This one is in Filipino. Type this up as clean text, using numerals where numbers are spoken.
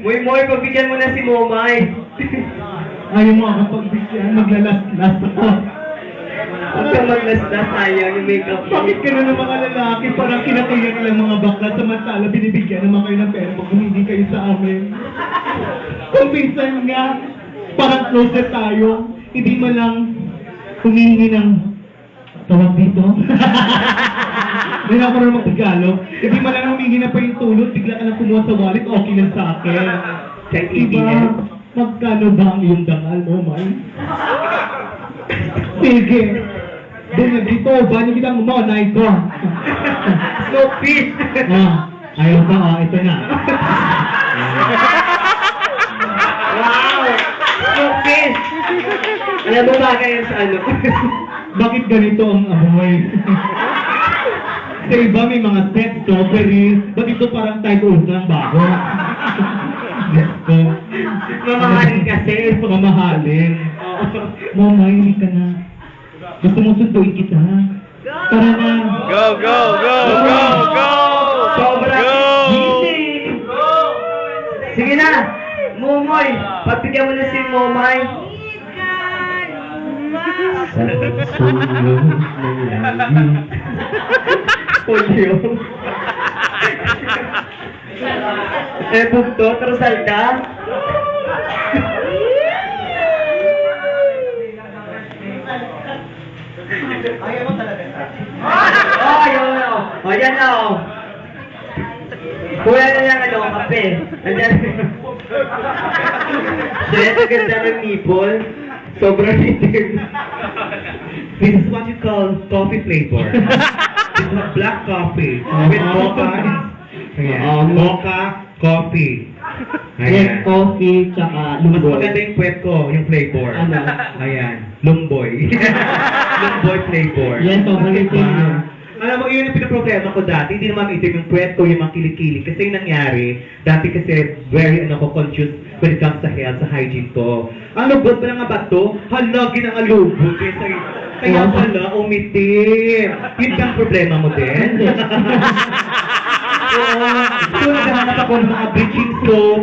Moy, pagbigyan mo na si Momay. Ayaw mo ako pagbigyan, maglalas-las ako. Huwag kang maglaslas, sayang yung makeup mo. Bakit ka na ng mga lalaki parang kinakaya nilang mga bakla samantala binibigyan naman kayo ng pera pag humingi kayo sa amin? Kung minsan nga, parang closer tayo, hindi mo lang humingi ng tawag dito. Hindi na ako na mag-Tagalog. Hindi mo lang humingi na pa yung tulot, bigla ka lang kumuha sa wallet, okay lang sa akin. Kahit Diba? Magkano ba ang iyong dangal mo, May? Sige. Doon na dito, ba niyo kitang mo, na ito. Snow fish! Ayaw ba? Ito na. Wow! Snow fish! Alam mo ba kayo sa ano? Bakit ganito ang amoy? Sa iba may mga set, strawberries. Ba't ito parang title ng bago? Gusto. Mamahalin kasi. Mamahalin. Mama, hindi ka na. Gusto mo sunduin kita. Tara na. Go, go, go, go, go! Sobra. Go! Easy. Sige na. Momoy, pagbigyan mo na si Momay. Polio. Bugto, Rosalda. Ayaw mo talaga sa Oh, yun. Oh, yan na, oh. Kuya na lang, ano, kape. Andyan. Jet, ang ganda ng nipple. Sobrang itim. This is what you call coffee flavor. This is black coffee with mocha. Ayan. Mocha coffee. Yes, Ayan. coffee, tsaka Mas lumboy. maganda yung kwet ko, yung flavor. Ano? Ayan. Lumboy. Lumboy flavor. Yan, sobrang itim yun. Alam mo, yun yung pinaproblema ko dati. Hindi naman itim yung kwet ko, yung mga kilikili. Kasi yung nangyari, dati kasi very conscious when it comes sa health, sa hygiene ko. Ang lubot pa nga ba ito? Halagi ng alubot. Kaya pala, umitim. Yun ang problema mo din. Oo. So, naghahanap ako ng mga bleaching soap,